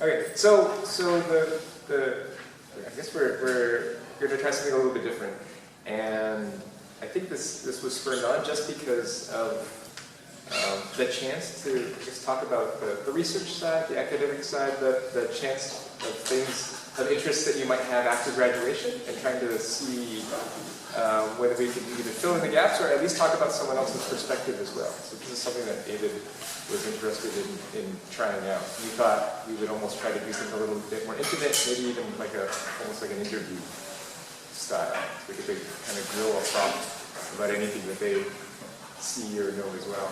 Okay, so I guess we're going to try something a little bit different, and I think this was spurred on just because of the chance to just talk about the research side, the academic side, the chance of things of interest that you might have after graduation, and trying to see whether we can either fill in the gaps or at least talk about someone else's perspective as well. So this is something that David was interested in trying out. We thought we would almost try to do something a little bit more intimate, maybe even like almost like an interview style. So we could kind of grill a prop about anything that they see or know as well.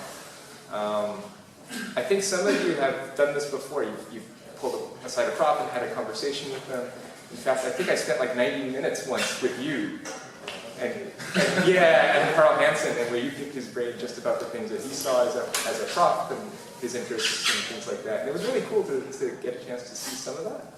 I think some of you have done this before. You've pulled aside a prop and had a conversation with them. In fact, I think I spent like 90 minutes once with you. And Carl Hansen, and where you picked his brain just about the things that he saw as a prop and his interests and things like that. And it was really cool to get a chance to see some of that.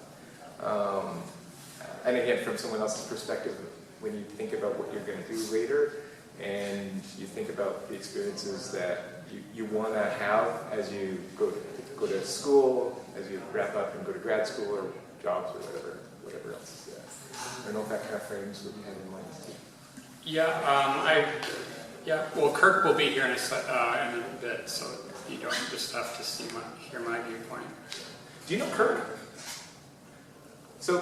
And again, from someone else's perspective, when you think about what you're going to do later, and you think about the experiences that you want to have as you go to school, as you wrap up and go to grad school or jobs or whatever else is there. I don't know if that kind of frames what you had in mind too. Well, Kirk will be here in a bit, so you don't just have to hear my viewpoint. Do you know Kirk? So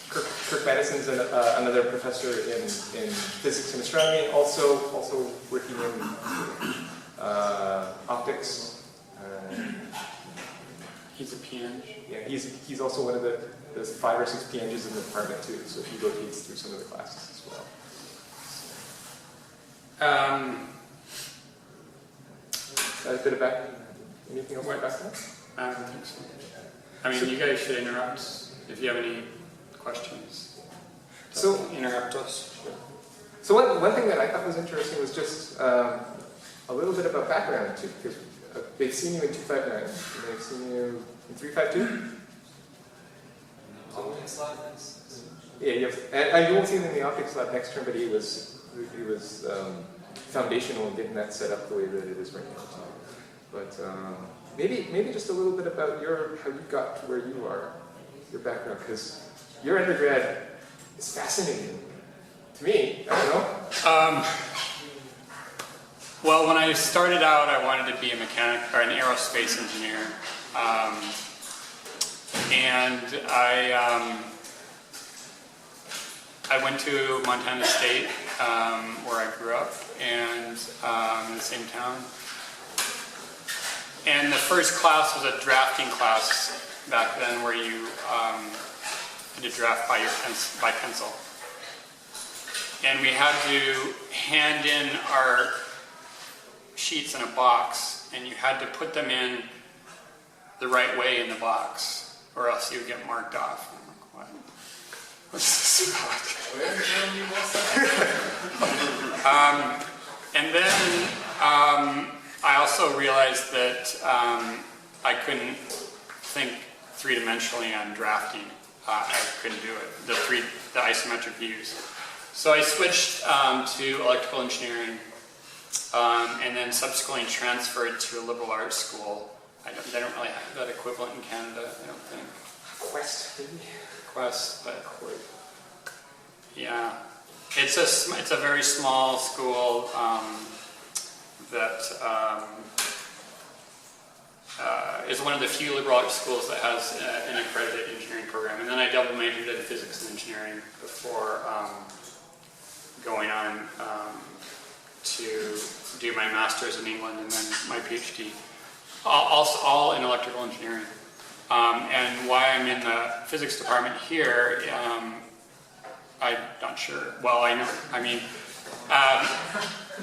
Kirk Madison's another professor in physics and astronomy, also working in optics. He's a PN. Yeah, he's also one of the 5 or 6 PNs in the department too, so he rotates through some of the classes as well. A bit of back. Anything else about that? I don't think so. I mean, you guys should interrupt if you have any questions. So interrupt us. So one thing that I thought was interesting was just a little bit about background too, because they've seen you in 259, and they've seen you in 352. Optics lab next. Yeah, and you won't see him in the optics lab next term, but he was foundational in getting that set up the way that it is right now. But maybe just a little bit about how you got to where you are, your background, because your undergrad is fascinating to me. I don't know. Well, when I started out, I wanted to be a mechanic or an aerospace engineer, and I went to Montana State, where I grew up, and in the same town. And the first class was a drafting class back then, where you had to draft by pencil. And we had to hand in our sheets in a box, and you had to put them in the right way in the box, or else you would get marked off. I'm like, what? What's this about? And then I also realized that I couldn't think three-dimensionally on drafting. I couldn't do it, the isometric views. So I switched to electrical engineering, and then subsequently transferred to a liberal arts school. They don't really have that equivalent in Canada, I don't think. Quest, but yeah, it's a very small school that is one of the few liberal arts schools that has an accredited engineering program. And then I double majored in physics and engineering before going on to do my master's in England and then my PhD, all in electrical engineering. And why I'm in the physics department here, I'm not sure. Well, I know. I mean,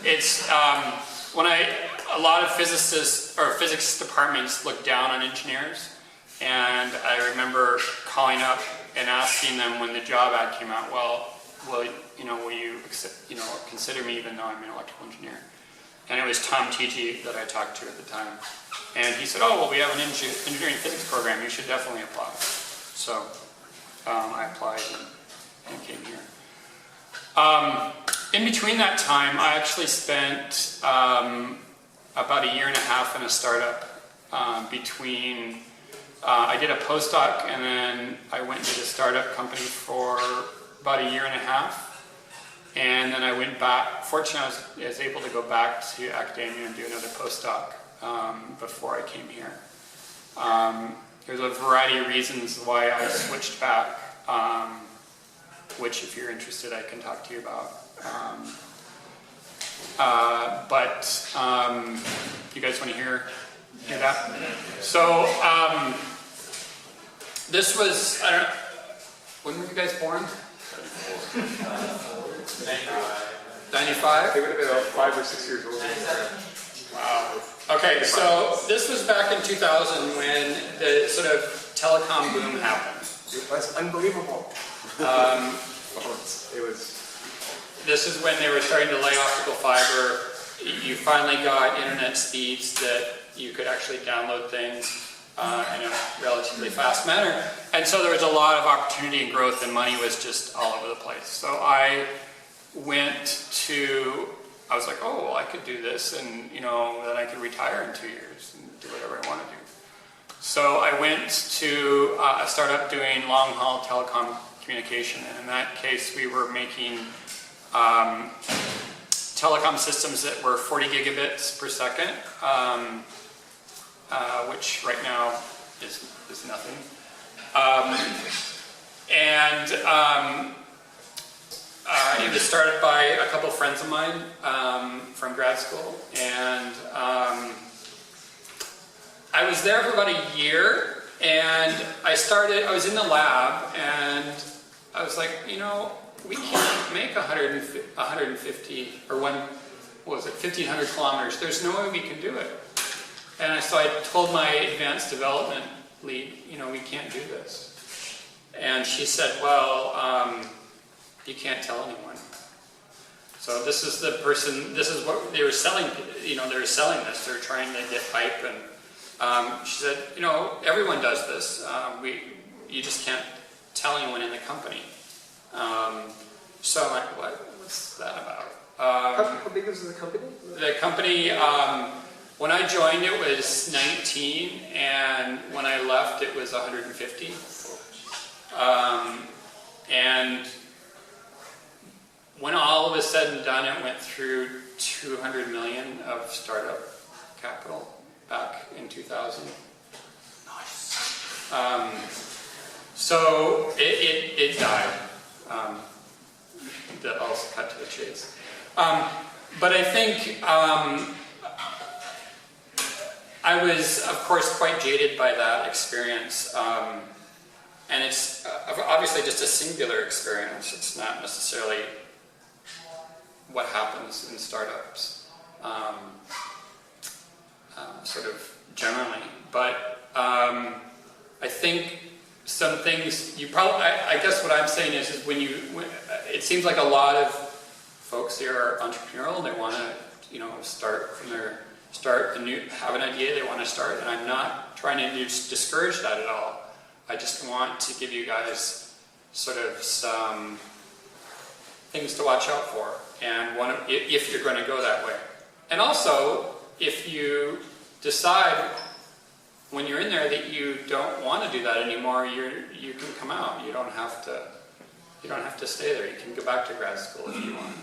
it's a lot of physicists or physics departments look down on engineers, and I remember calling up and asking them when the job ad came out, well, will you consider me even though I'm an electrical engineer? And it was Tom Tigi that I talked to at the time. And he said, oh, well, we have an engineering physics program. You should definitely apply. So I applied and came here. In between that time, I actually spent about a year and a half in a startup between I did a postdoc, and then I went to the startup company for about a year and a half. And then I went back. Fortunately, I was able to go back to academia and do another postdoc before I came here. There's a variety of reasons why I switched back, which if you're interested, I can talk to you about. You guys want to hear that? So this was, I don't know, when were you guys born? 95? They would have been about 5 or 6 years old. Wow. Okay, so this was back in 2000 when the sort of telecom boom happened. It was unbelievable. This is when they were starting to lay optical fiber. You finally got internet speeds that you could actually download things in a relatively fast manner. And so there was a lot of opportunity and growth, and money was just all over the place. So I was like, oh, well, I could do this, and then I could retire in 2 years and do whatever I want to do. So I went to a startup doing long-haul telecom communication, and in that case, we were making telecom systems that were 40 gigabits per second, which right now is nothing. It was started by a couple friends of mine from grad school, and I was there for about a year, and I was in the lab, and I was like, we can't make 150 or 1,500 kilometers. There's no way we can do it. And so I told my advanced development lead, we can't do this. And she said, well, you can't tell anyone. So this is the person, this is what they were selling, they were selling this. They were trying to get hype, and she said, everyone does this. You just can't tell anyone in the company. So I'm like, what's that about? How big was the company? The company, when I joined, it was 19, and when I left, it was 150. And when all was said and done, it went through 200 million of startup capital back in 2000. Nice. So it died. I'll cut to the chase. But I think I was, of course, quite jaded by that experience. And it's obviously just a singular experience. It's not necessarily what happens in startups, sort of generally. But I think some things I guess what I'm saying is when it seems like a lot of folks here are entrepreneurial. They want to, have an idea they want to start, and I'm not trying to discourage that at all. I just want to give you guys sort of some things to watch out for, and if you're going to go that way. And also, if you decide when you're in there that you don't want to do that anymore, you can come out. You don't have to stay there. You can go back to grad school if you want,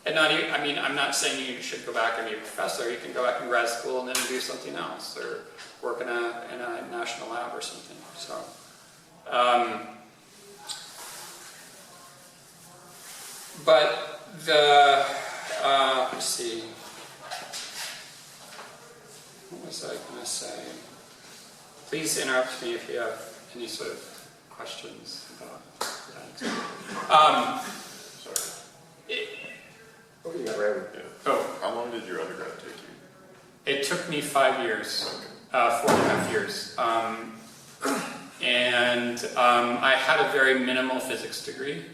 I'm not saying you should go back and be a professor. You can go back in grad school and then do something else, or work in a national lab or something. So, but let's see. What was I going to say? Please interrupt me if you have any sort of questions about that. How long did your undergrad take you? It took me 5 years, 4.5 years. I had a very minimal physics degree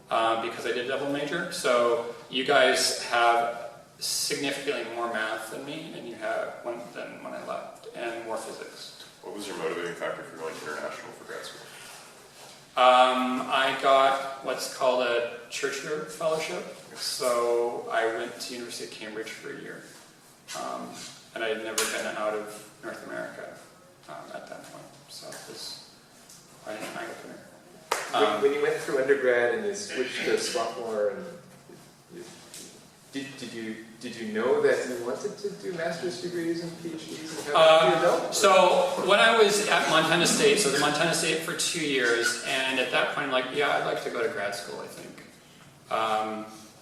because I did a double major. So you guys have significantly more math than me, and you have than when I left, and more physics. What was your motivating factor for going international for grad school? I got what's called a Churchill Fellowship. So I went to University of Cambridge for a year. And I had never been out of North America at that point. So it was quite an eye-opener. When you went through undergrad and you switched to sophomore, and did you know that you wanted to do master's degrees and PhDs? And have you know? So when I was at Montana State, so the Montana State for 2 years, and at that point I'm like, yeah, I'd like to go to grad school, I think.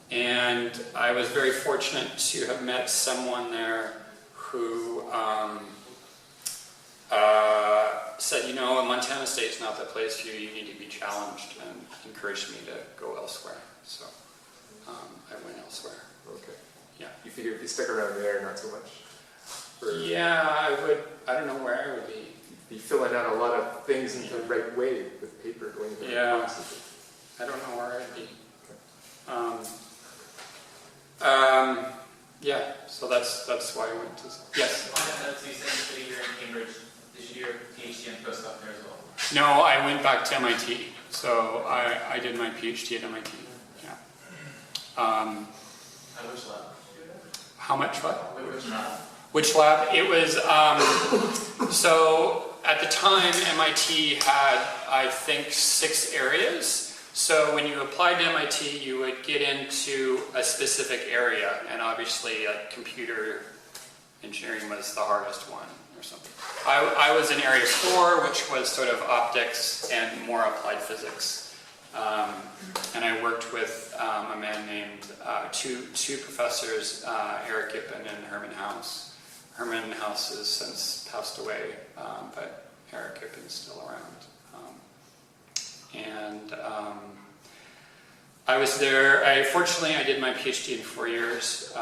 And I was very fortunate to have met someone there who said, you know, Montana State's not the place for you, you need to be challenged, and encouraged me to go elsewhere. So I went elsewhere. Okay. Yeah. You figure if you stuck around there, not so much? Yeah, I would. I don't know where I would be. Be filling out a lot of things in the right way with paper going into Yeah. classes. I don't know where I'd be. Yeah, so that's why I went to. Yes? So you said you studied here in Cambridge. Did you do your PhD and postdoc there as well? No, I went back to MIT. So I did my PhD at MIT. Yeah. At which lab? How much what? Which lab? Which lab? It was, so at the time MIT had, I think, 6 areas. So when you applied to MIT, you would get into a specific area, and obviously computer engineering was the hardest one or something. I was in area 4, which was sort of optics and more applied physics. And I worked with a man named, two professors, Eric Gippen and Herman House. Herman House has since passed away, but Eric Gippen's still around. I was there. Fortunately, I did my PhD in 4 years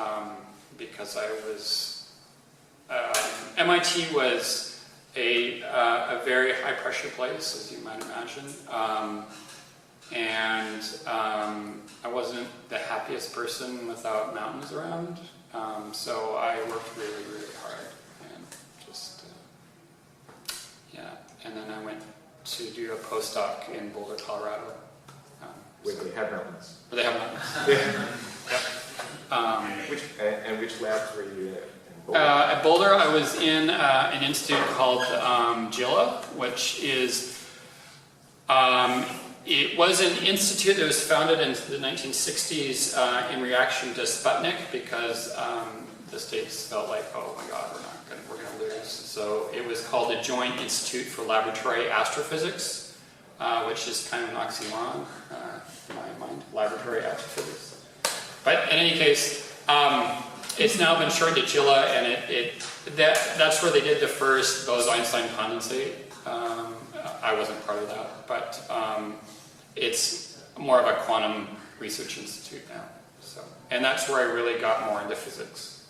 because I was. MIT was a very high-pressure place, as you might imagine, and I wasn't the happiest person without mountains around. So I worked really, really hard, and just yeah. And then I went to do a postdoc in Boulder, Colorado. Where they have mountains. Where they have mountains. Yeah. Which labs were you in? At Boulder, I was in an institute called GILA, which is, it was an institute that was founded in the 1960s in reaction to Sputnik, because the states felt like, oh my God, we're going to lose. So it was called the Joint Institute for Laboratory Astrophysics, which is kind of an oxymoron in my mind, laboratory astrophysics. But in any case, it's now been shortened to GILA, and that's where they did the first Bose-Einstein condensate. I wasn't part of that, but it's more of a quantum research institute now. So, and that's where I really got more into physics,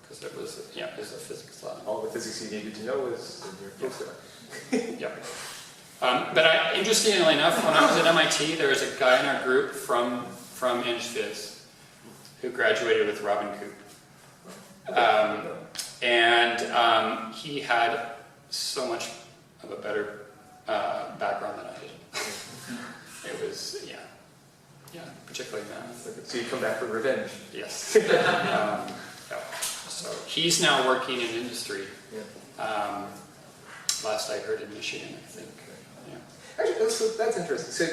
because it was a physics lab. All the physics you needed to know was in your postdoc. Yeah. But interestingly enough, when I was at MIT, there was a guy in our group from ENPH who graduated with Robin Coop. And he had so much of a better background than I did. It was, yeah, particularly math. So you come back for revenge. Yes. Yeah. So he's now working in industry. Yeah. Last I heard in Michigan, I think. Yeah. Actually, that's interesting. So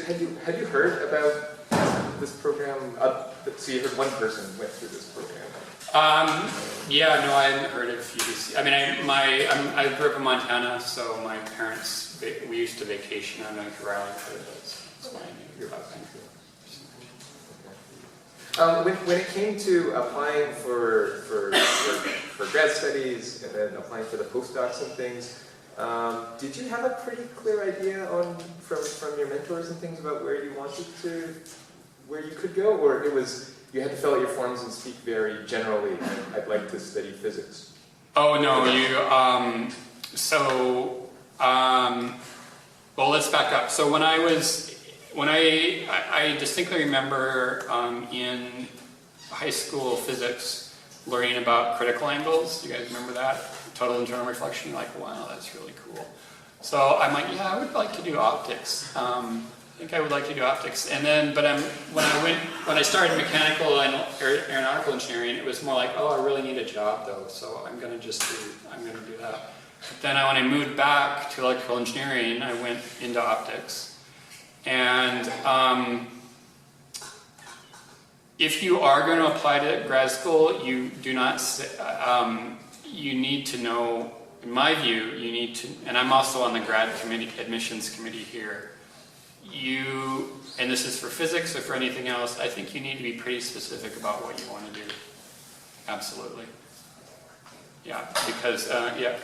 had you heard about this program? So you heard one person went through this program. Yeah, no, I hadn't heard of UBC. I mean, I grew up in Montana, so my parents, we used to vacation on Vancouver Island for a bit. That's why I knew about Vancouver. When it came to applying for grad studies and then applying for the postdocs and things, did you have a pretty clear idea from your mentors and things about where you could go, or it was you had to fill out your forms and speak very generally? I'd like to study physics. Oh no, well, let's back up. So when I distinctly remember in high school physics learning about critical angles. Do you guys remember that? Total internal reflection. You're like, wow, that's really cool. So I'm like, yeah, I would like to do optics. I think I would like to do optics. And then, but when I started mechanical and aeronautical engineering, it was more like, oh, I really need a job though, so I'm going to do that. But then when I moved back to electrical engineering, I went into optics. And if you are going to apply to grad school, you do not, you need to know, in my view, you need to, and I'm also on the grad committee, admissions committee here, and this is for physics or for anything else, I think you need to be pretty specific about what you want to do. Absolutely. Yeah, because, yeah.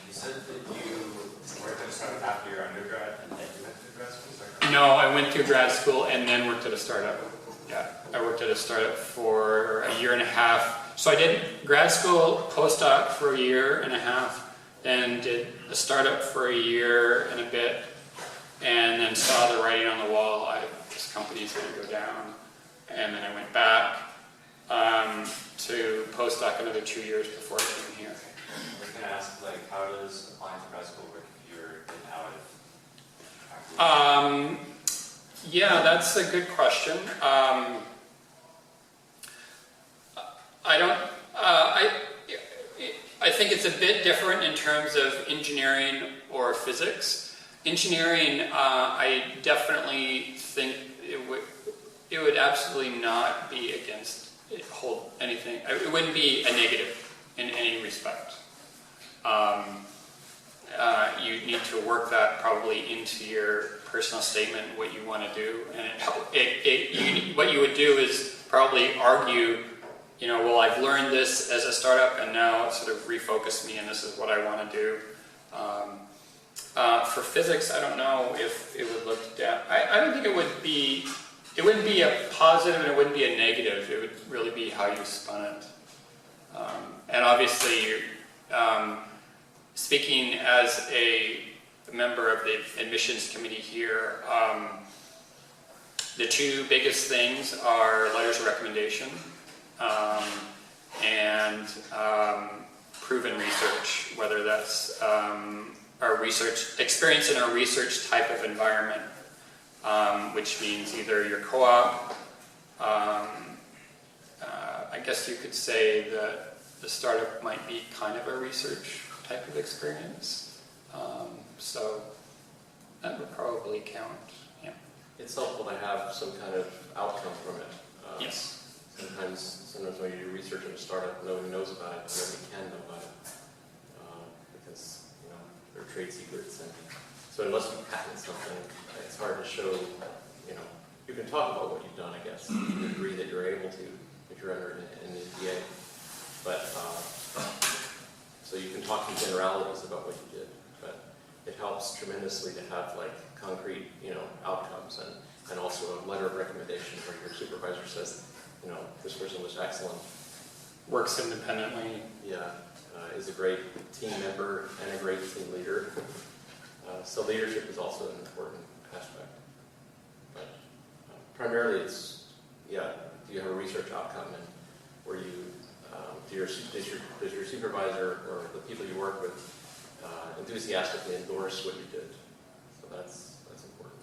You said that you were going to start after your undergrad and then you went to grad school? Is that correct? No, I went to grad school and then worked at a startup. Yeah, I worked at a startup for a year and a half. So I did grad school, postdoc for a year and a half, then did a startup for a year and a bit, and then saw the writing on the wall, this company's going to go down. And then I went back to postdoc another 2 years before I came here. I was going to ask, like, how does applying to grad school work if you're in out of? Yeah, that's a good question. I think it's a bit different in terms of engineering or physics. Engineering, I definitely think it would absolutely not be against hold anything. It wouldn't be a negative in any respect. You need to work that probably into your personal statement, what you want to do, and what you would do is probably argue, well, I've learned this as a startup, and now it sort of refocused me, and this is what I want to do. For physics, I don't know if it would look down. I don't think it would be. It wouldn't be a positive, and it wouldn't be a negative. It would really be how you spun it. And obviously, speaking as a member of the admissions committee here, the two biggest things are letters of recommendation and proven research, whether that's our research experience in a research type of environment, which means either your co-op, I guess you could say that the startup might be kind of a research type of experience. So that would probably count, yeah. It's helpful to have some kind of outcome from it. Yes. Sometimes when you do research in a startup, nobody knows about it, nobody can know about it, because they're trade secrets, and so unless you patent something, it's hard to show. You can talk about what you've done, I guess, to the degree that you're able to, if you're under an NDA. But so you can talk in generalities about what you did, but it helps tremendously to have like concrete, outcomes and also a letter of recommendation where your supervisor says, this person was excellent. Works independently. Yeah, is a great team member and a great team leader. So leadership is also an important aspect. But primarily it's, do you have a research outcome, and where you, does your supervisor or the people you work with enthusiastically endorse what you did? So that's important.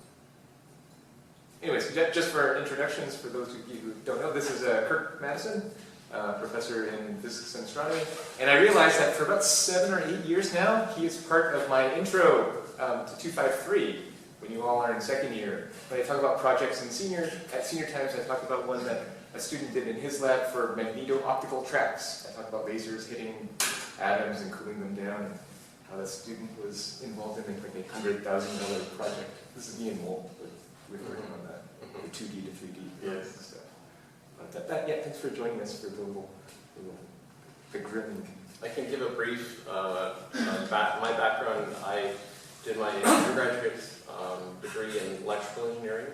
Anyways, just for introductions, for those of you who don't know, this is Kirk Madison, professor in physics and astronomy. And I realized that for about 7 or 8 years now, he is part of my intro to 253, when you all are in second year. When I talk about projects at senior times, I talk about one that a student did in his lab for magneto-optical tracks. I talk about lasers hitting atoms and cooling them down, and how the student was involved in like a $100,000 project. This is me and Wolf. We've been working on that, the 2D to 3D stuff. But thanks for joining us for the grilling. I can give a brief, my background. I did my undergraduate degree in electrical engineering.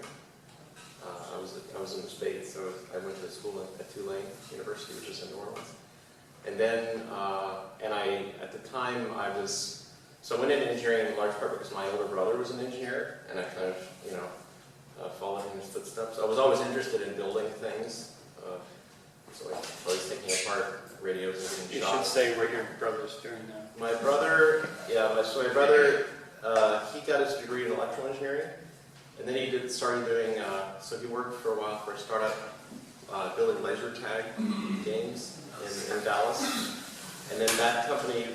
I was in the States, so I went to school at Tulane University, which is in New Orleans. And then, at the time, I went into engineering in large part because my older brother was an engineer, and I kind of followed in his footsteps. I was always interested in building things, so I was always taking apart radios and getting You shocked. should say what your brother's doing now. My brother, he got his degree in electrical engineering, and then he started doing, so he worked for a while for a startup building laser tag games in Dallas. And then that company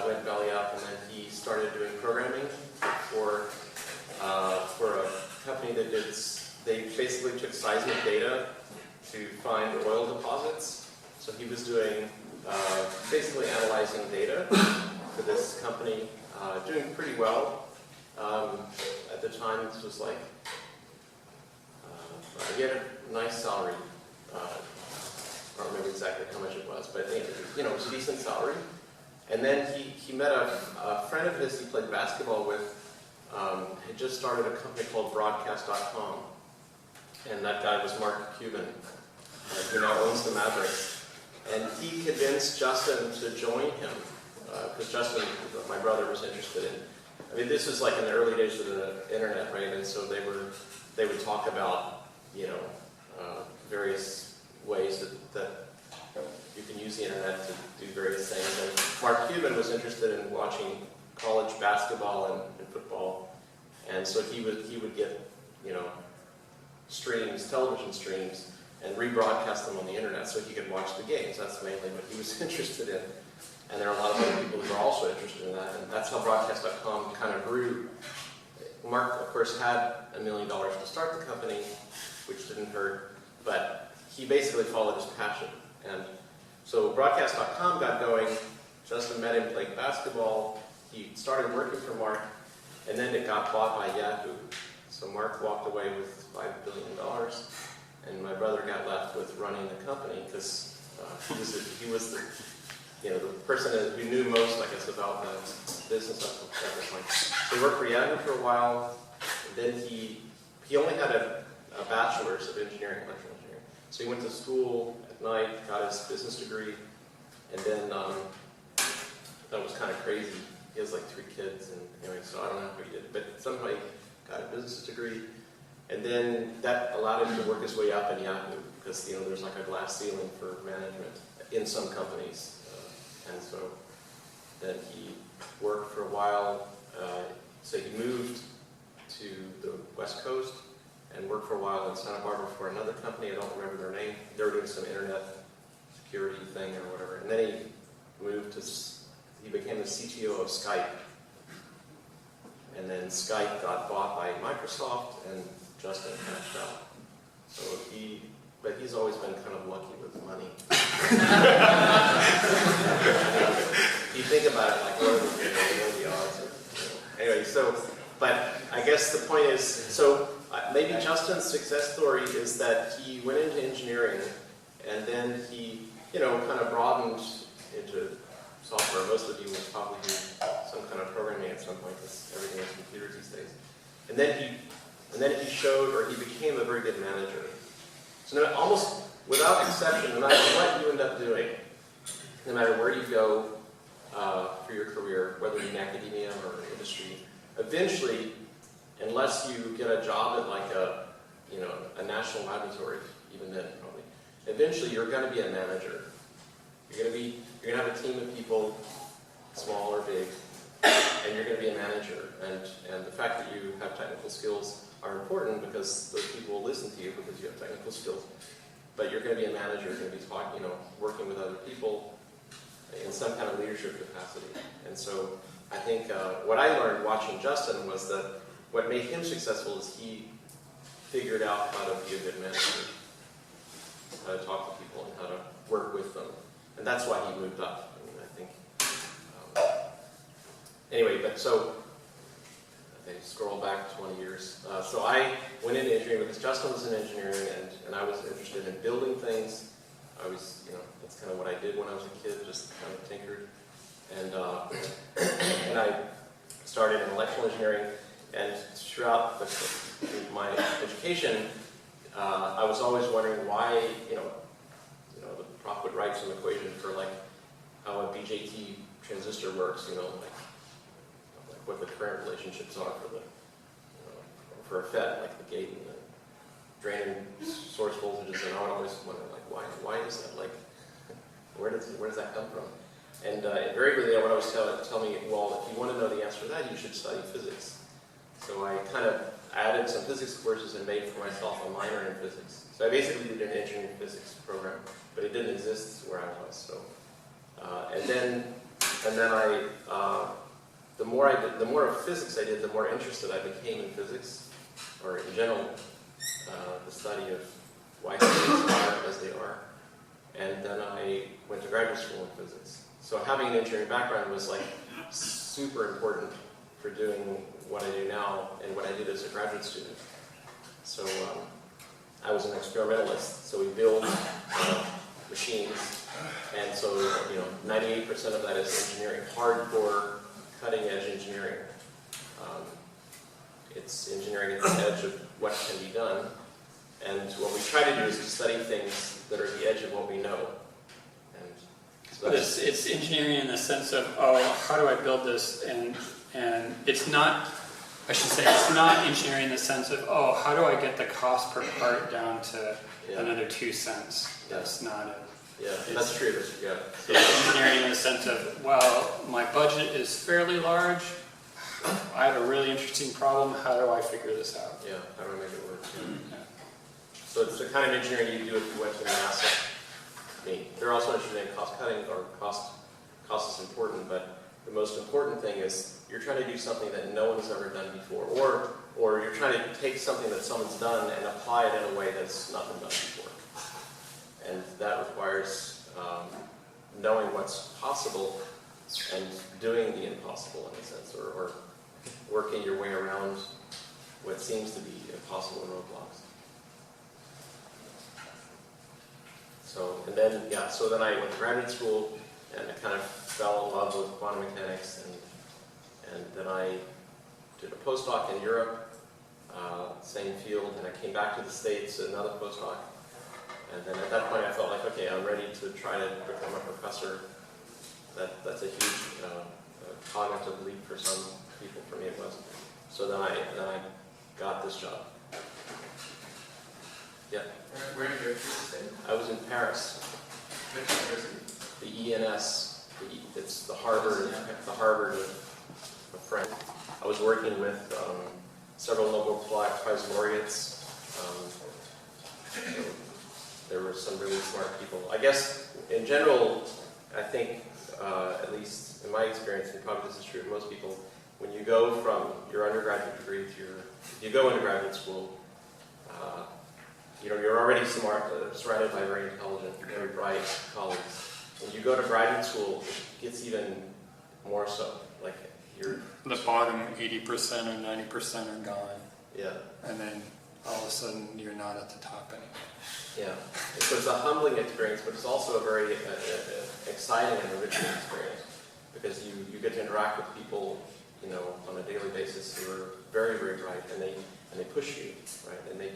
went belly up, and then he started doing programming for a company that they basically took seismic data to find oil deposits. So he was doing, basically analyzing data for this company, doing pretty well. At the time, this was like, he had a nice salary. I don't remember exactly how much it was, but you know, it was a decent salary. And then he met a friend of his he played basketball with, had just started a company called Broadcast.com. And that guy was Mark Cuban, who now owns the Mavericks. And he convinced Justin to join him, because Justin, my brother, was interested in. I mean, this was like in the early days of the internet, right? And so they would talk about, you know, various ways that you can use the internet to do various things. And Mark Cuban was interested in watching college basketball and football, and so he would get, you know, streams, television streams, and rebroadcast them on the internet so he could watch the games. That's mainly what he was interested in. And there are a lot of other people who are also interested in that, and that's how Broadcast.com kind of grew. Mark, of course, had $1 million to start the company, which didn't hurt, but he basically followed his passion. And so Broadcast.com got going, Justin met him playing basketball, he started working for Mark, and then it got bought by Yahoo. So Mark walked away with $5 billion, and my brother got left with running the company, because he was the, you know, the person who knew most, I guess, about the business at that point. So he worked for Yahoo for a while, and then he only had a bachelor's of engineering, electrical engineering. So he went to school at night, got his business degree, and then that was kind of crazy. He has like 3 kids, and anyway, so I don't know how he did it, but somehow he got a business degree, and then that allowed him to work his way up in Yahoo, because, you know, there's like a glass ceiling for management in some companies. And so then he worked for a while. So he moved to the West Coast and worked for a while in Santa Barbara for another company. I don't remember their name. They were doing some internet security thing or whatever. And then he became the CTO of Skype. And then Skype got bought by Microsoft, and Justin cashed out. So but he's always been kind of lucky with money. You think about it, like, what are the odds? Anyway, so, but I guess the point is, so maybe Justin's success story is that he went into engineering, and then he, you know, kind of broadened into software. Most of you will probably do some kind of programming at some point, because everything is computers these days. And then he showed, or he became a very good manager. So almost without exception, no matter what you end up doing, no matter where you go for your career, whether in academia or industry, eventually, unless you get a job at like a national laboratory, even then probably, eventually you're going to be a manager. You're going to have a team of people, small or big, and you're going to be a manager. And the fact that you have technical skills are important, because those people will listen to you because you have technical skills. But you're going to be a manager. You're going to be talking, working with other people in some kind of leadership capacity. And so I think what I learned watching Justin was that what made him successful is he figured out how to be a good manager, how to talk to people, and how to work with them. And that's why he moved up. I mean, I think. Anyway, but so. They scroll back 20 years. So I went into engineering because Justin was in engineering, and I was interested in building things. I was, that's kind of what I did when I was a kid, just kind of tinkered. And I started in electrical engineering, and throughout my education, I was always wondering why, the prof would write some equation for like how a BJT transistor works, like what the current relationships are for a FET, like the gate and the drain and source voltages, and I would always wonder, like, why is that? Like, where does that come from? And invariably, they would always tell me, well, if you want to know the answer to that, you should study physics. So I kind of added some physics courses and made for myself a minor in physics. So I basically did an engineering physics program, but it didn't exist where I was. So And then the more of physics I did, the more interested I became in physics, or in general, the study of why things are as they are. And then I went to graduate school in physics. So having an engineering background was like super important for doing what I do now and what I did as a graduate student. So I was an experimentalist, so we build machines, and so 98% of that is engineering, hardcore, cutting-edge engineering. It's engineering at the edge of what can be done, and what we try to do is to study things that are at the edge of what we know. And so But it's engineering in the sense of, oh, how do I build this? And it's not, I should say, it's not engineering in the sense of, oh, how do I get the cost per part down to another 2 cents? That's not it. Yeah, that's true. Yeah. So, It's engineering in the sense of, well, my budget is fairly large. I have a really interesting problem. How do I figure this out? yeah, how do I make it work? Yeah. So it's the kind of engineering you do if you went to NASA. I mean, they're also interested in cost cutting, or cost is important, but the most important thing is you're trying to do something that no one's ever done before, or you're trying to take something that someone's done and apply it in a way that's not been done before. And that requires knowing what's possible and doing the impossible in a sense, or working your way around what seems to be impossible roadblocks. So, and then, so then I went to graduate school, and I kind of fell in love with quantum mechanics, and then I did a postdoc in Europe, same field, and I came back to the States, another postdoc, and then at that point I felt like, okay, I'm ready to try to become a professor. That's a huge cognitive leap for some people. For me it wasn't. So then I got this job. Yeah. Where did you go to stay? I was in Paris. Which university? The ENS, it's the Harvard of France. I was working with several Nobel Prize laureates. So there were some really smart people. I guess, in general, I think, at least in my experience, and probably this is true of most people, when you go from your undergraduate degree to if you go into graduate school, you're already smart, surrounded by very intelligent, very bright colleagues. When you go to graduate school, it gets even more so. Like The bottom 80% or 90% are gone. Yeah. And then all of a sudden you're not at the top anymore. Yeah. So it's a humbling experience, but it's also a very exciting and enriching experience, because you get to interact with people, on a daily basis who are very, very bright, and they push you, right? They make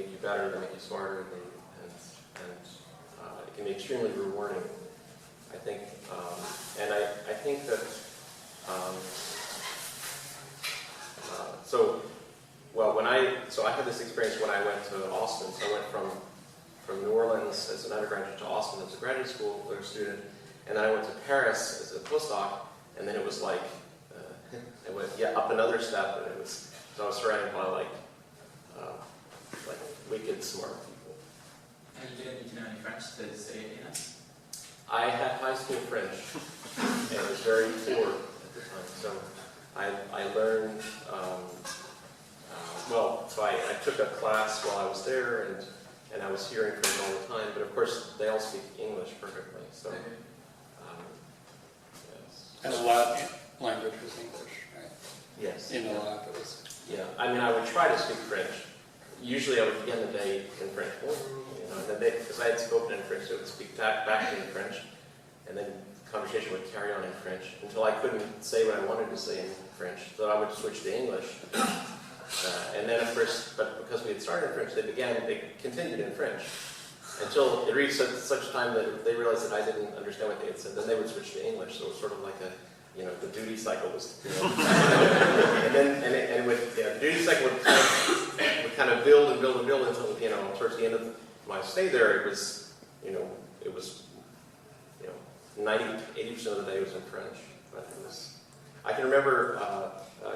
you better, they make you smarter, and it can be extremely rewarding, I think. And I think that so I had this experience when I went to Austin. So I went from New Orleans as an undergraduate to Austin as a graduate school student, and then I went to Paris as a postdoc, and then it was like it went up another step, and so I was surrounded by like wicked smart people. And you didn't need to know any French to study at ENS? I had high school French, and it was very poor at the time. So I learned, so I took a class while I was there, and I was hearing French all the time, but of course they all speak English perfectly. So, yes. And the lab language was English, right? Yes. In the lab it was. Yeah, I mean, I would try to speak French. Usually I would begin the day in French. And then because I had spoken in French, so I would speak back in French, and then the conversation would carry on in French until I couldn't say what I wanted to say in French. So I would switch to English. And then, of course, but because we had started in French, they continued in French until it reached such time that they realized that I didn't understand what they had said. Then they would switch to English. So it was sort of like the duty cycle was, the duty cycle would kind of build and build and build until, towards the end of my stay there, it was 80% of the day was in French. But I can remember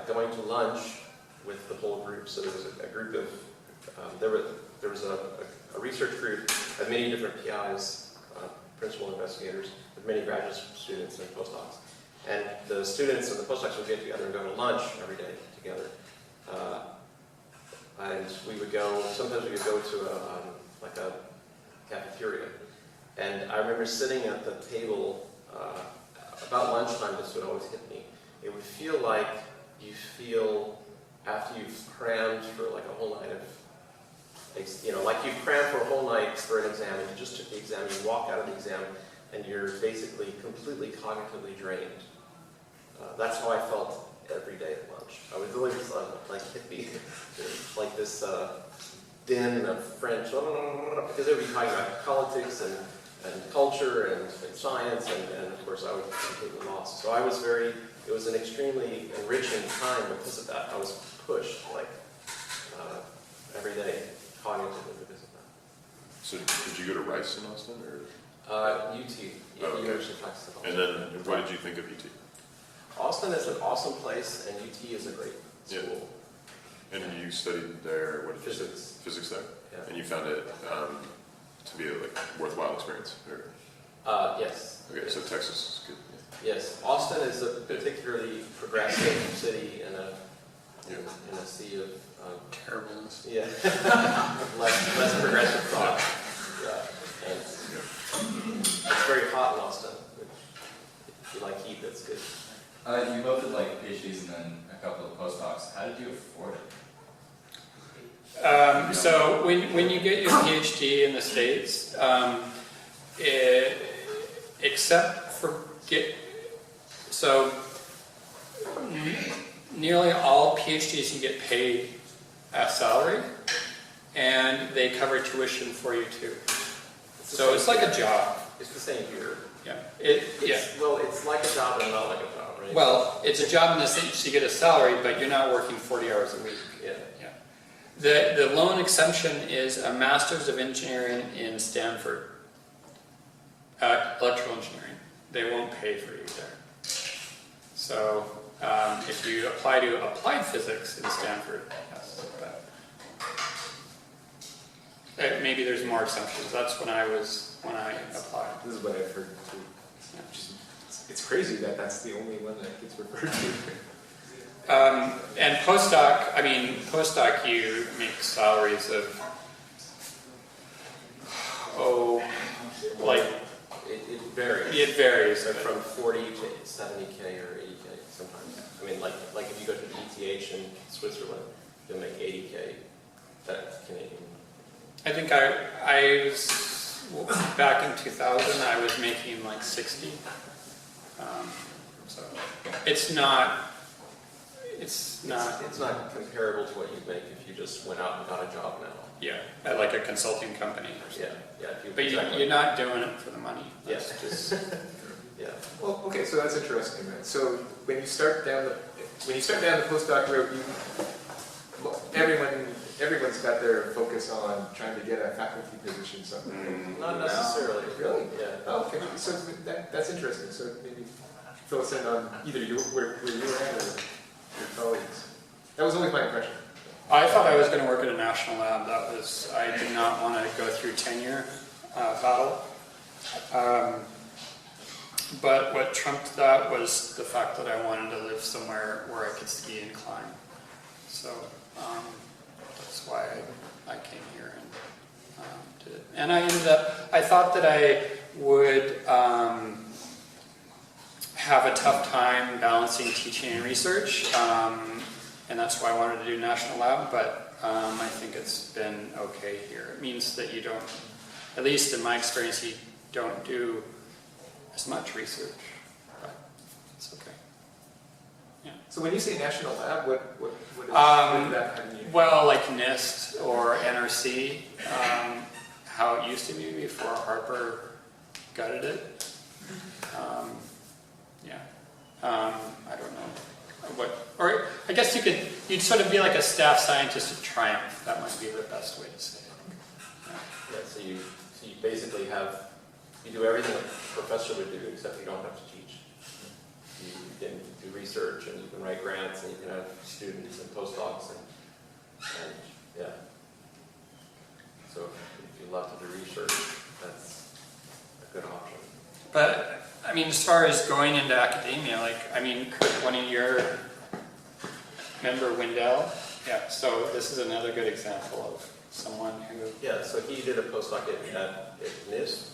going to lunch with the whole group. So there was a group of, there was a research group of many different PIs, principal investigators with many graduate students and postdocs. And the students and the postdocs would get together and go to lunch every day together. And we would go, sometimes we would go to like a cafeteria. And I remember sitting at the table, about lunchtime, this would always hit me. It would feel like you feel after you've crammed for like a whole night of, you know, like you've crammed for a whole night for an exam, and you just took the exam, you walk out of the exam, and you're basically completely cognitively drained. That's how I felt every day at lunch. I was really just like hit me, like this din of French, because they would be talking about politics and culture and science, and of course I was completely lost. So I was it was an extremely enriching time because of that. I was pushed like every day, cognitively because of that. So did you go to Rice in Austin, or? UT, okay. University of Texas. And then what did you think of UT? Austin is an awesome place, and UT is a great school. And you studied there, what did you say? Physics. Physics there? Yeah. And you found it to be a like worthwhile experience? Or? Yes. Okay, so Texas is good. Yes, Austin is a particularly progressive city in a sea of Terribleness. yeah, less progressive thought. Yeah. And it's very hot in Austin. Which, if you like heat, that's good. You both did like PhDs and then a couple of postdocs. How did you afford it? So when you get your PhD in the States, except for nearly all PhDs you get paid a salary, and they cover tuition for you too. So it's like a job. It's the same here. Yeah. Well, it's like a job and not like a job, right? Well, it's a job in the sense you get a salary, but you're not working 40 hours a week. Yeah. The lone exemption is a Master's of Engineering in Stanford, electrical engineering. They won't pay for you there. So if you apply to applied physics in Stanford, yes, but maybe there's more exceptions. That's when I applied. This is what I've heard too. It's crazy that that's the only one that gets referred to. And postdoc, you make salaries of, It varies. it varies. So from 40 to 70K or 80K sometimes. I mean, like if you go to the ETH in Switzerland, you'll make 80K. That's Canadian. I think I was, back in 2000, I was making like 60. So it's not comparable to what you'd make if you just went out and got a job now. Yeah, at like a consulting company or something. Yeah. But you're not doing it for the money. Yes. Yeah. Well, okay, so that's interesting, man. So when you start down the postdoc route, everyone's got their focus on trying to get a faculty position somewhere. Not necessarily. Really? Yeah. Oh, okay. So that's interesting. So maybe fill us in on either where you were at or your colleagues. That was always my impression. I thought I was going to work at a national lab. I did not want to go through tenure battle. But what trumped that was the fact that I wanted to live somewhere where I could ski and climb. So that's why I came here and did it. And I thought that I would have a tough time balancing teaching and research. And that's why I wanted to do National Lab, but I think it's been okay here. It means that you don't, at least in my experience, you don't do as much research, but it's okay. Yeah. So when you say National Lab, what does that mean? Well, like NIST or NRC, how it used to be before Harper gutted it. I don't know. Or I guess you'd sort of be like a staff scientist at Triumph. That might be the best way to say it. Yeah, so you basically you do everything a professor would do, except you don't have to teach. You can do research, and you can write grants, and you can have students and postdocs, and yeah. So if you love to do research, that's a good option. But, I mean, as far as going into academia, like, I mean, Kirk, one of your, member Wendell? Yeah, so this is another good example of someone who, Yeah, so he did a postdoc at NIST.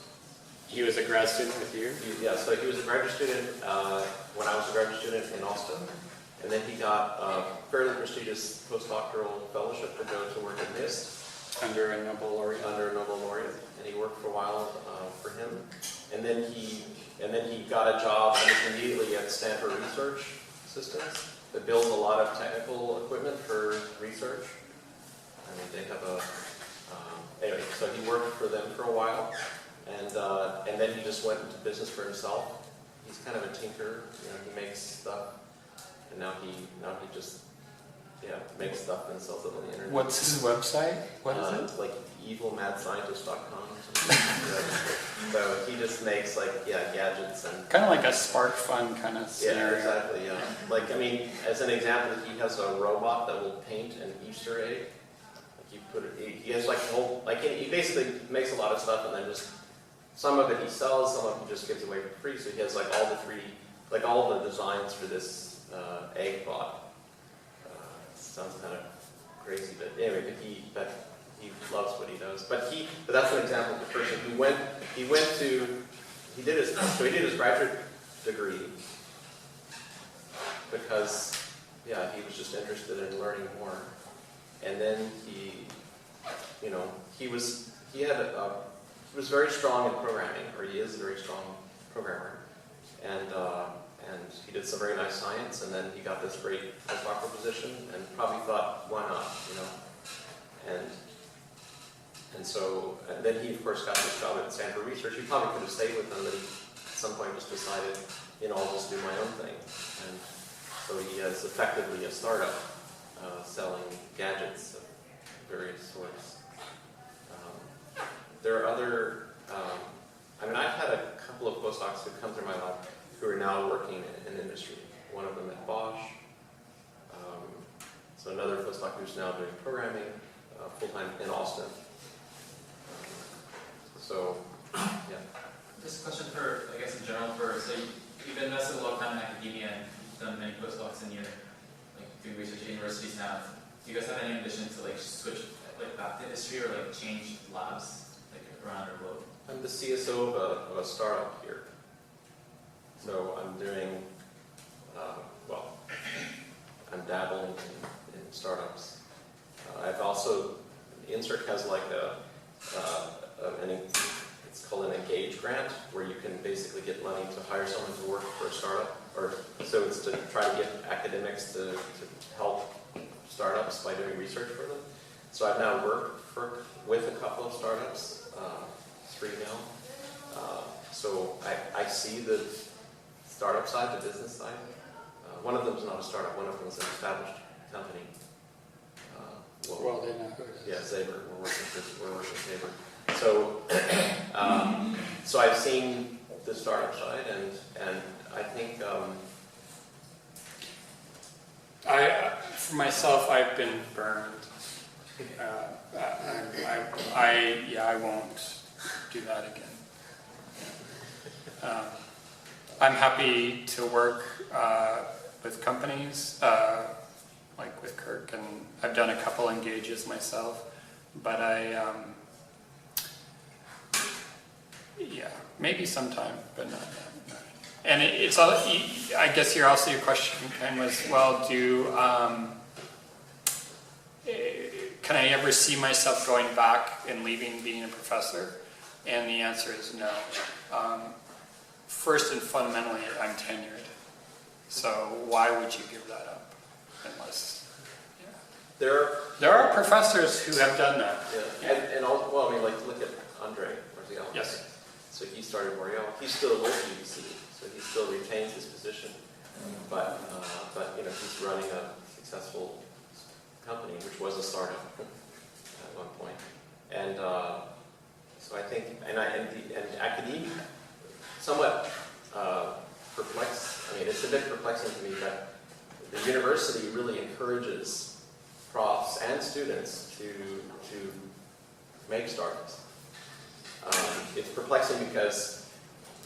he was a grad student with you? Yeah, so he was a graduate student when I was a graduate student in Austin. And then he got a fairly prestigious postdoctoral fellowship to go to work at NIST. Under a Nobel laureate? Under a Nobel laureate. And he worked for a while for him. And then he got a job almost immediately at Stanford Research Systems that builds a lot of technical equipment for research. I mean, they have a, anyway, so he worked for them for a while. And then he just went into business for himself. He's kind of a tinker, you know, he makes stuff. And now he just, makes stuff and sells it on the internet. What's his website? What is it? It's like evilmadscientist.com or something. So he just makes gadgets and... Kind of like a Spark Fun kind of Yeah, scenario. exactly, yeah. Like, I mean, as an example, he has a robot that will paint an Easter egg. Like you put it, he has like the whole, like he basically makes a lot of stuff and then just, some of it he sells, some of it he just gives away for free. So he has like all the designs for this egg bot. Sounds kind of crazy, but anyway, but he loves what he does. But that's an example of the person who he did his graduate degree because, he was just interested in learning more. And then he was very strong in programming, or he is a very strong programmer. And he did some very nice science, and then he got this great postdoctoral position, and probably thought, why not, And then he, of course, got this job at Stanford Research. He probably could have stayed with them, but he, at some point, just decided, I'll just do my own thing. And so he is effectively a startup selling gadgets of various sorts. There are other, I've had a couple of postdocs who come through my lab who are now working in industry. One of them at Bosch. So another postdoc who's now doing programming full-time in Austin. Just a question for, I guess in general, so you've invested a lot of time in academia and you've done many postdocs in your, doing research at universities now. Do you guys have any ambition to switch back to industry or change labs around the globe? I'm the CSO of a startup here. So I'm doing, I'm dabbling in startups. I've also, INSERC has it's called an Engage grant, where you can basically get money to hire someone to work for a startup, so it's to try to get academics to help startups by doing research for them. So I've now worked with a couple of startups, 3 now. So I see the startup side, the business side. One of them is not a startup, one of them is an established company. Well, they know who it is. Yeah, Sabre. We're working with Sabre. So, so I've seen the startup side, and I think for myself, I've been burned. I won't do that again. I'm happy to work with companies, like with Kirk, and I've done a couple engages myself, but maybe sometime, but not now. And it's all, I guess your question, Ken, was, well, can I ever see myself going back and leaving being a professor? And the answer is no. First and fundamentally, I'm tenured. So why would you give that up? Unless, there are professors who have done that. Yeah. And also, look at Andre Marzial. Yes. So he started L'Oreal. He's still with UBC, so he still retains his position. But he's running a successful company, which was a startup at one point. And so I think, and academia, somewhat perplexed. It's a bit perplexing to me that the university really encourages profs and students to make startups. It's perplexing because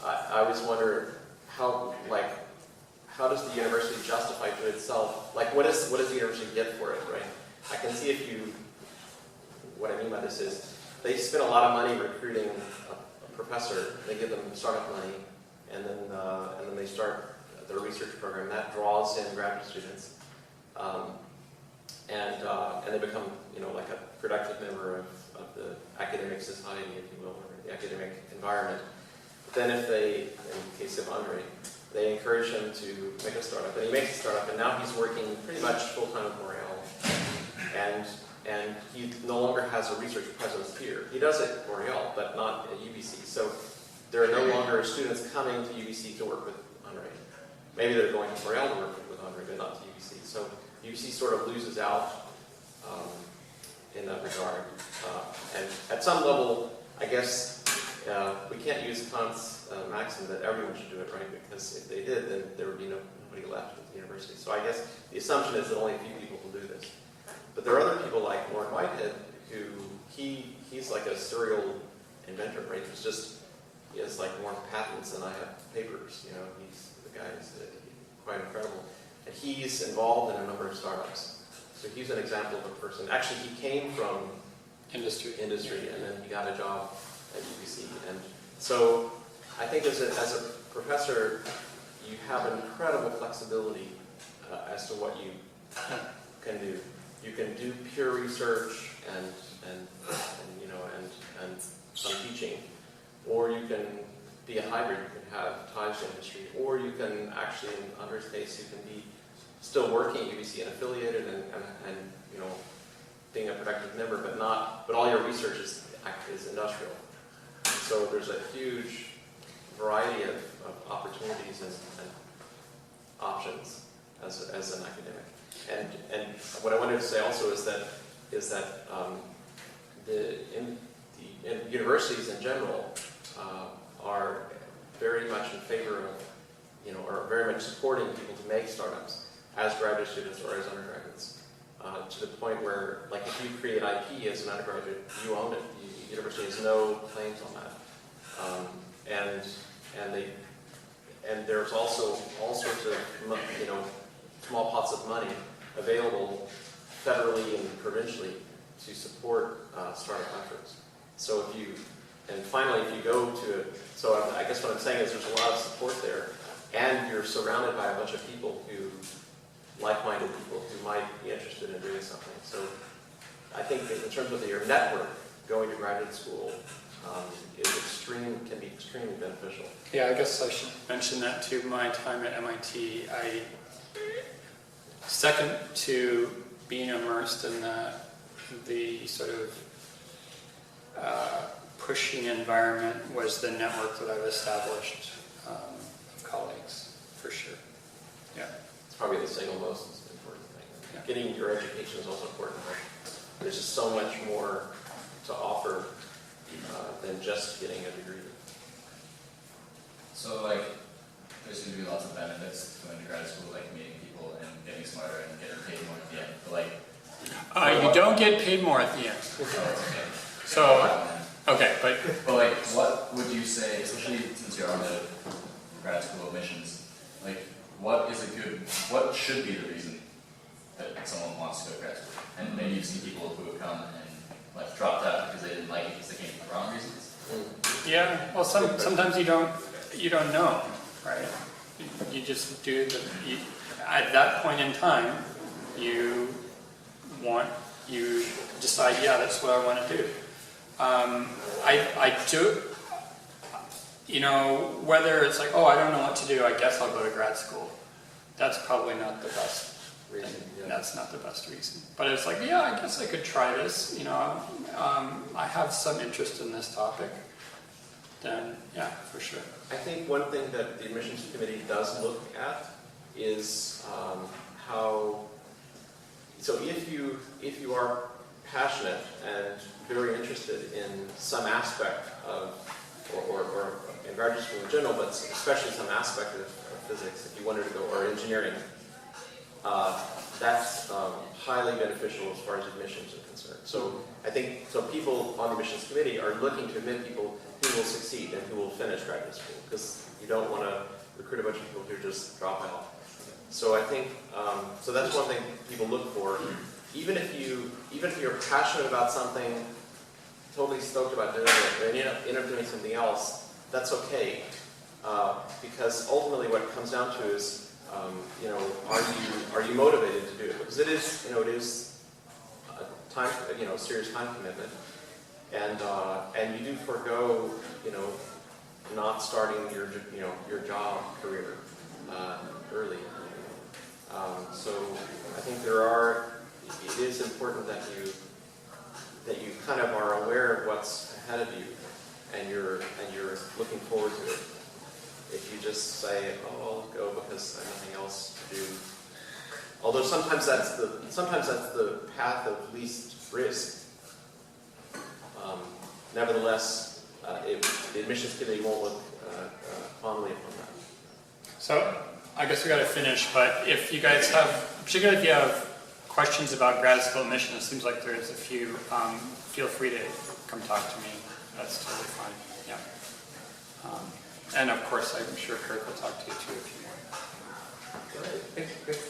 I always wonder how does the university justify to itself, like what does the university get for it, right? I can see what I mean by this is, they spend a lot of money recruiting a professor, they give them startup money, and then they start their research program. That draws in graduate students, and they become, like a productive member of the academic society, if you will, or the academic environment. Then if they, in the case of Andre, they encourage him to make a startup, and he makes a startup, and now he's working pretty much full-time with L'Oreal, and he no longer has a research presence here. He does it at L'Oreal, but not at UBC. So there are no longer students coming to UBC to work with Andre. Maybe they're going to L'Oreal to work with Andre, but not to UBC. So UBC sort of loses out in that regard. And at some level, I guess we can't use Kant's maxim that everyone should do it, right? Because if they did, then there would be nobody left at the university. So I guess the assumption is that only a few people will do this. But there are other people like Warren Whitehead, who he's like a serial inventor, right? He has like more patents than I have papers. He's the guy who's quite incredible. And he's involved in a number of startups. So he's an example of a person. Actually, he came from industry, and then he got a job at UBC. And so I think as a professor, you have incredible flexibility as to what you can do. You can do pure research and some teaching, or you can be a hybrid. You can have ties to industry, or you can actually, in Andre's case, you can be still working at UBC and affiliated and being a productive member, but all your research is industrial. So there's a huge variety of opportunities and options as an academic. And what I wanted to say also is that universities in general are very much in favor of, are very much supporting people to make startups as graduate students or as undergraduates, to the point where, like, if you create IP as an undergraduate, you own it. The university has no claims on that. And there's also all sorts of, small pots of money available federally and provincially to support startup efforts. So finally, if you go to it, so I guess what I'm saying is there's a lot of support there, and you're surrounded by a bunch of people like-minded people who might be interested in doing something. So I think in terms of your network, going to graduate school can be extremely beneficial. Yeah, I guess I should mention that too. My time at MIT, second to being immersed in the sort of pushing environment was the network that I've established of colleagues, for sure. Yeah. It's probably the single most important thing. Yeah. Getting your education is also important, but there's just so much more to offer than just getting a degree. So, there's going to be lots of benefits to going to grad school, like meeting people and getting smarter and getting paid more at the end. But, you don't get paid more at the end. Oh, it's okay. So, okay, but what would you say, especially since you're on the grad school admissions, what should be the reason that someone wants to go to grad school? And maybe you've seen people who have come and dropped out because they didn't like it because they came for the wrong reasons. yeah, well, sometimes you don't know, right? You just do at that point in time, you decide, yeah, that's what I want to do. I do, whether it's like, oh, I don't know what to do, I guess I'll go to grad school. That's probably not the best reason. Yeah. That's not the best reason. But it's like, yeah, I guess I could try this. I have some interest in this topic. Then, yeah, for sure. I think one thing that the admissions committee does look at is how. So if you are passionate and very interested in some aspect of, or in graduate school in general, but especially some aspect of physics, if you wanted to go, or engineering, that's highly beneficial as far as admissions are concerned. So I think people on the admissions committee are looking to admit people who will succeed and who will finish graduate school, because you don't want to recruit a bunch of people who just drop out. So I think, so that's one thing people look for. Even if you're passionate about something, totally stoked about doing it, and you end up doing something else, that's okay. Because ultimately what it comes down to is, are you motivated to do it? Because it is a time, serious time commitment, and you do forego, not starting your job career early. So I think it is important that you kind of are aware of what's ahead of you, and you're looking forward to it. If you just say, "Oh, I'll go because I have nothing else to do," although sometimes that's the path of least risk. Nevertheless, the admissions committee won't look fondly upon that. So I guess we got to finish, but if you guys have, particularly if you have questions about grad school admission, it seems like there's a few, feel free to come talk to me. That's totally fine. Yeah. And of course, I'm sure Kirk will talk to you too if you want. Thanks